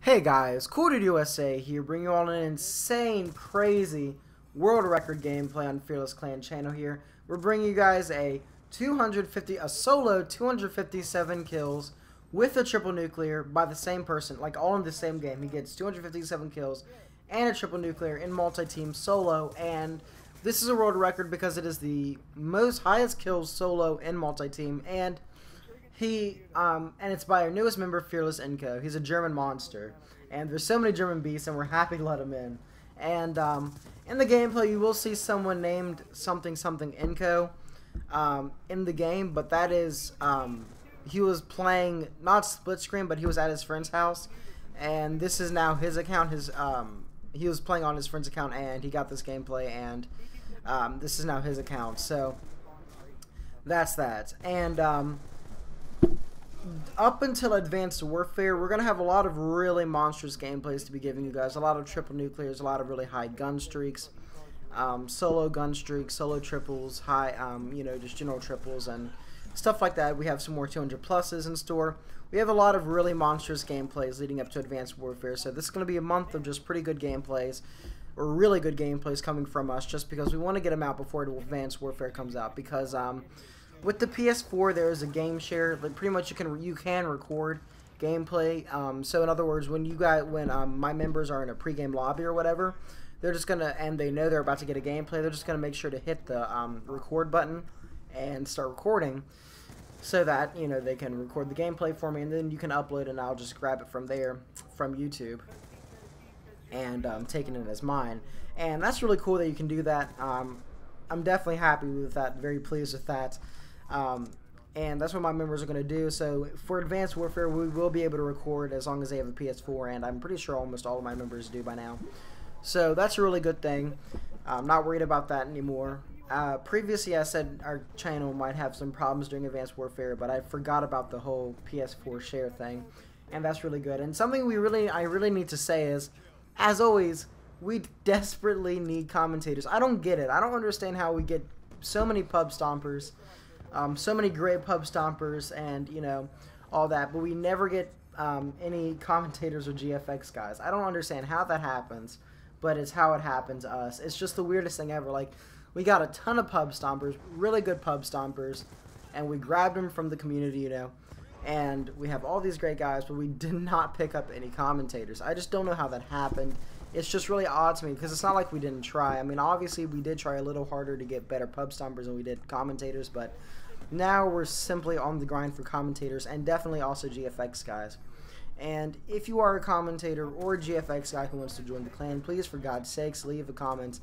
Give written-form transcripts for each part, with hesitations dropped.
Hey guys, Cool Dude USA here, bringing you all an insane, crazy world record gameplay on Fearless Clan channel here. We're bringing you guys a solo 257 kills with a triple nuclear by the same person, like all in the same game. He gets 257 kills and a triple nuclear in multi-team solo, and this is a world record because it is the most highest kills solo in multi-team, and and it's by our newest member, Fearless Inco. He's a German monster, and there's so many German beasts, and we're happy to let him in. And in the gameplay, you will see someone named something Inco in the game, but that is he was playing not split screen, but he was at his friend's house, and this is now his account. He was playing on his friend's account, and he got this gameplay, and this is now his account. So that's that. And up until Advanced Warfare, we're going to have a lot of really monstrous gameplays to be giving you guys. A lot of triple nuclears, a lot of really high gun streaks, solo gun streaks, solo triples, high, just general triples and stuff like that. We have some more 200 pluses in store. We have a lot of really monstrous gameplays leading up to Advanced Warfare. So this is going to be a month of just pretty good gameplays, or really good gameplays coming from us, just because we want to get them out before Advanced Warfare comes out. Because with the PS4, there is a game share. Like, pretty much you can record gameplay. So in other words, when my members are in a pregame lobby or whatever, they're just gonna, and they know they're about to get a gameplay, they're just gonna make sure to hit the record button and start recording, so that they can record the gameplay for me, and then you can upload, and I'll just grab it from there, from YouTube, and taking it as mine. And that's really cool that you can do that. I'm definitely happy with that. Very pleased with that. And that's what my members are going to do. So for Advanced Warfare, we will be able to record as long as they have a PS4, and I'm pretty sure almost all of my members do by now. So that's a really good thing. I'm not worried about that anymore. Previously, I said our channel might have some problems during Advanced Warfare, but I forgot about the whole PS4 share thing, and that's really good. And something I really need to say is, as always, we desperately need commentators. I don't get it. I don't understand how we get so many pub stompers. So many great pub stompers and all that, but we never get any commentators or GFX guys. I don't understand how that happens, but it's how it happened to us. It's just the weirdest thing ever. Like, we got a ton of pub stompers, really good pub stompers, and we grabbed them from the community, and we have all these great guys, but we did not pick up any commentators. I just don't know how that happened. It's just really odd to me, because it's not like we didn't try. I mean, obviously we did try a little harder to get better pub stompers than we did commentators, but now we're simply on the grind for commentators, and definitely also GFX guys. And if you are a commentator or a GFX guy who wants to join the clan, please, for God's sakes, leave a comment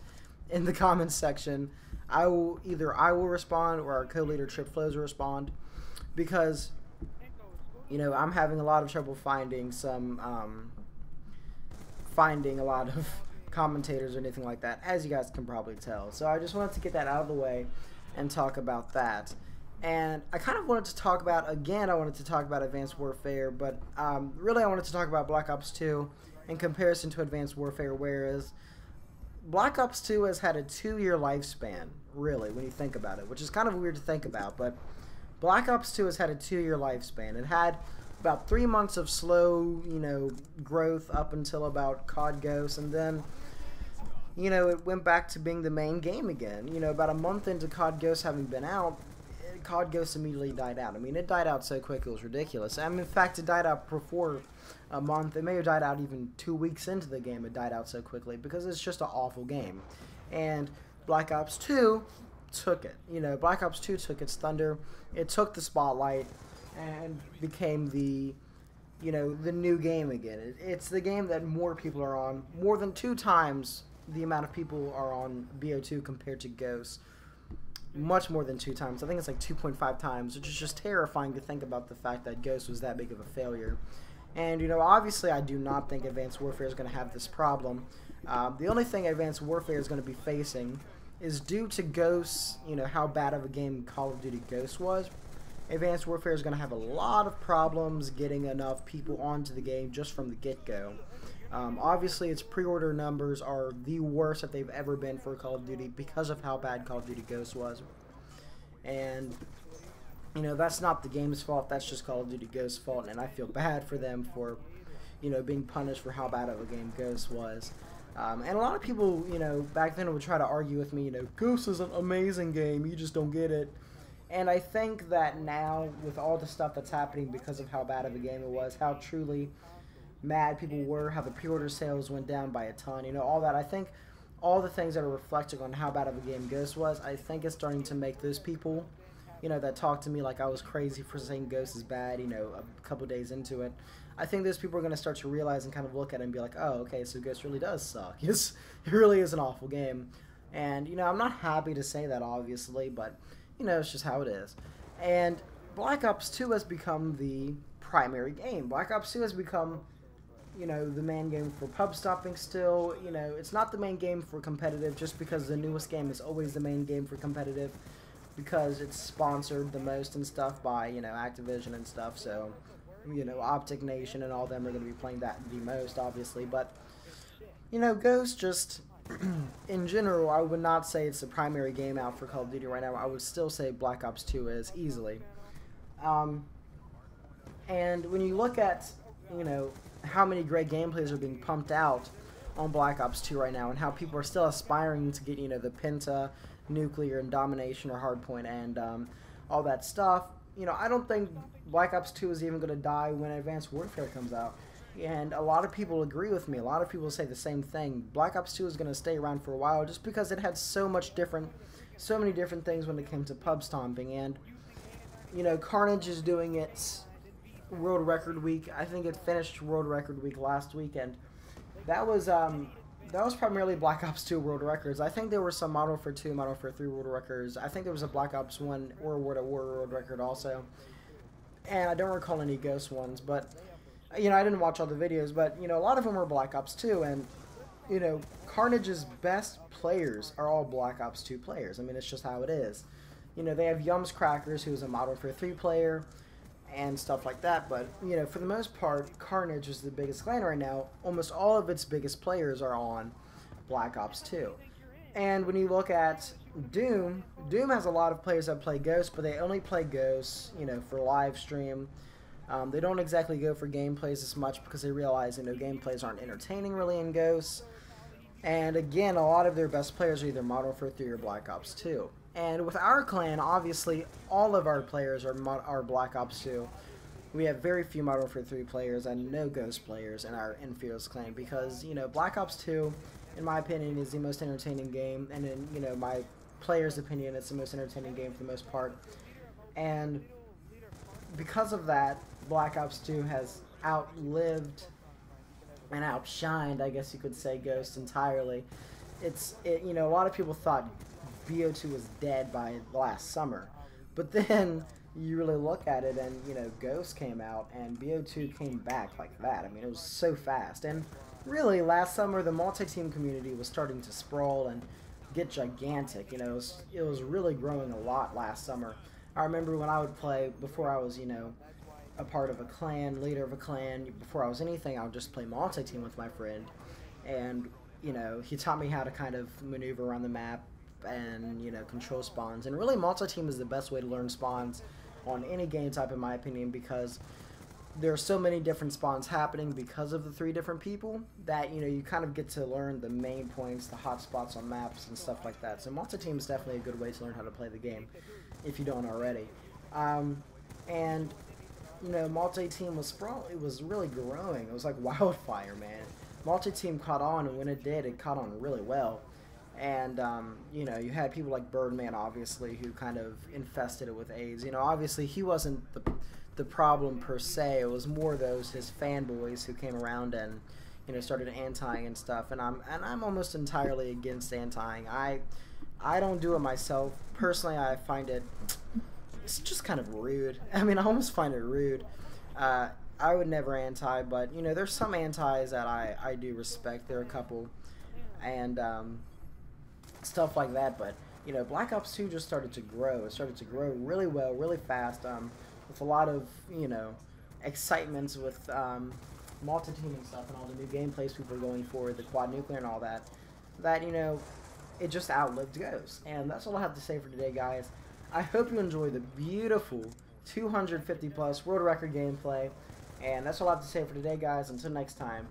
in the comments section. Either I will respond, or our co-leader Trip Flows will respond, because I'm having a lot of trouble finding a lot of commentators or anything like that, as you guys can probably tell. So I just wanted to get that out of the way and talk about that. And I kind of wanted to talk about, again, I wanted to talk about Advanced Warfare, but really I wanted to talk about Black Ops 2 in comparison to Advanced Warfare, whereas Black Ops 2 has had a 2-year lifespan, really, when you think about it, which is kind of weird to think about, but Black Ops 2 has had a 2-year lifespan. It had about 3 months of slow, growth up until about COD Ghost, and then, it went back to being the main game again. About a month into COD Ghost having been out, COD Ghost immediately died out. I mean, it died out so quick it was ridiculous. I mean, in fact, it died out before a month. It may have died out even 2 weeks into the game. It died out so quickly because it's just an awful game. And Black Ops 2 took it. Black Ops 2 took its thunder. It took the spotlight and became the new game again. It's the game that more people are on. More than 2 times the amount of people are on BO2 compared to Ghost. Much more than 2 times. I think it's like 2.5 times, which is just terrifying to think about, the fact that Ghost was that big of a failure. And, obviously I do not think Advanced Warfare is going to have this problem. The only thing Advanced Warfare is going to be facing is, due to Ghost, how bad of a game Call of Duty Ghost was, Advanced Warfare is going to have a lot of problems getting enough people onto the game just from the get-go. Obviously, its pre-order numbers are the worst that they've ever been for Call of Duty because of how bad Call of Duty Ghost was. And, that's not the game's fault. That's just Call of Duty Ghost's fault, and I feel bad for them for, you know, being punished for how bad of a game Ghost was. And a lot of people, you know, back then would try to argue with me, you know, Ghost is an amazing game, you just don't get it. And I think that now, with all the stuff that's happening because of how bad of a game it was, how truly mad people were, how the pre-order sales went down by a ton, you know, all that, I think all the things that are reflecting on how bad of a game Ghost was, I think it's starting to make those people, you know, that talk to me like I was crazy for saying Ghost is bad, you know, a couple days into it. I think those people are going to start to realize and kind of look at it and be like, oh, okay, so Ghost really does suck. It really is an awful game. And, you know, I'm not happy to say that, obviously, but, you know, it's just how it is. And Black Ops 2 has become the primary game. Black Ops 2 has become, you know, the main game for pub stopping still. You know, it's not the main game for competitive just because the newest game is always the main game for competitive because it's sponsored the most and stuff by, you know, Activision and stuff, so, you know, Optic Nation and all them are going to be playing that the most, obviously, but, you know, Ghost just, in general, I would not say it's the primary game out for Call of Duty right now. I would still say Black Ops 2 is, easily. And when you look at, you know, how many great gameplays are being pumped out on Black Ops 2 right now and how people are still aspiring to get, you know, the Penta, Nuclear, and Domination or Hardpoint and all that stuff, you know, I don't think Black Ops 2 is even going to die when Advanced Warfare comes out. And a lot of people agree with me. A lot of people say the same thing. Black Ops 2 is going to stay around for a while just because it had so many different things when it came to pub stomping. And, you know, Carnage is doing its World Record Week. I think it finished World Record Week last weekend. That was primarily Black Ops 2 World Records. I think there were some Modern Warfare 2, Modern Warfare 3 World Records. I think there was a Black Ops 1 or World at War World Record also. And I don't recall any Ghost ones, but, you know, I didn't watch all the videos, but, you know, a lot of them were Black Ops 2, and, you know, Carnage's best players are all Black Ops 2 players. I mean, it's just how it is. You know, they have Yums Crackers, who's a Modern Warfare 3 player, and stuff like that, but, you know, for the most part, Carnage is the biggest clan right now. Almost all of its biggest players are on Black Ops 2. And when you look at Doom has a lot of players that play Ghost, but they only play Ghost, you know, for live stream. They don't exactly go for gameplays as much because they realize, you know, gameplays aren't entertaining really in Ghost. And again, a lot of their best players are either Modern Warfare 3 or Black Ops 2. And with our clan, obviously, all of our players are Black Ops 2. We have very few Modern Warfare 3 players and no Ghost players in our Infield's clan because, you know, Black Ops 2, in my opinion, is the most entertaining game, and in, you know, my players' opinion, it's the most entertaining game for the most part. And because of that, Black Ops 2 has outlived and outshined, I guess you could say, Ghost entirely. You know, a lot of people thought BO2 was dead by last summer, but then you really look at it and, you know, Ghost came out and BO2 came back like that. I mean, it was so fast. And really, last summer, the multi-team community was starting to sprawl and get gigantic. You know, it was really growing a lot last summer. I remember when I would play, before I was, you know, a part of a clan, leader of a clan, before I was anything, I would just play multi-team with my friend. And, you know, he taught me how to kind of maneuver around the map and, you know, control spawns. And really, multi-team is the best way to learn spawns on any game type, in my opinion, because there are so many different spawns happening because of the 3 different people that, you know, you kind of get to learn the main points, the hot spots on maps and stuff like that. So multi-team is definitely a good way to learn how to play the game if you don't already. And, you know, multi-team was really growing. It was like wildfire, man. Multi-team caught on, and when it did, it caught on really well. And, you know, you had people like Birdman, obviously, who kind of infested it with AIDS. You know, obviously, he wasn't the problem per se. It was more his fanboys who came around and, you know, started anti-ing and stuff. And I'm almost entirely against anti-ing. I don't do it myself. Personally, I find it's just kind of rude. I mean, I almost find it rude. I would never anti, but, you know, there's some antis that I do respect. There are a couple. And, stuff like that, but, you know, Black Ops 2 just started to grow. It started to grow really well, really fast, with a lot of, you know, excitements with multi-team and stuff and all the new gameplays people are going for, the quad nuclear and all that, you know, it just outlived Ghost. And that's all I have to say for today, guys. I hope you enjoy the beautiful 250 plus world record gameplay, And that's all I have to say for today, guys. Until next time,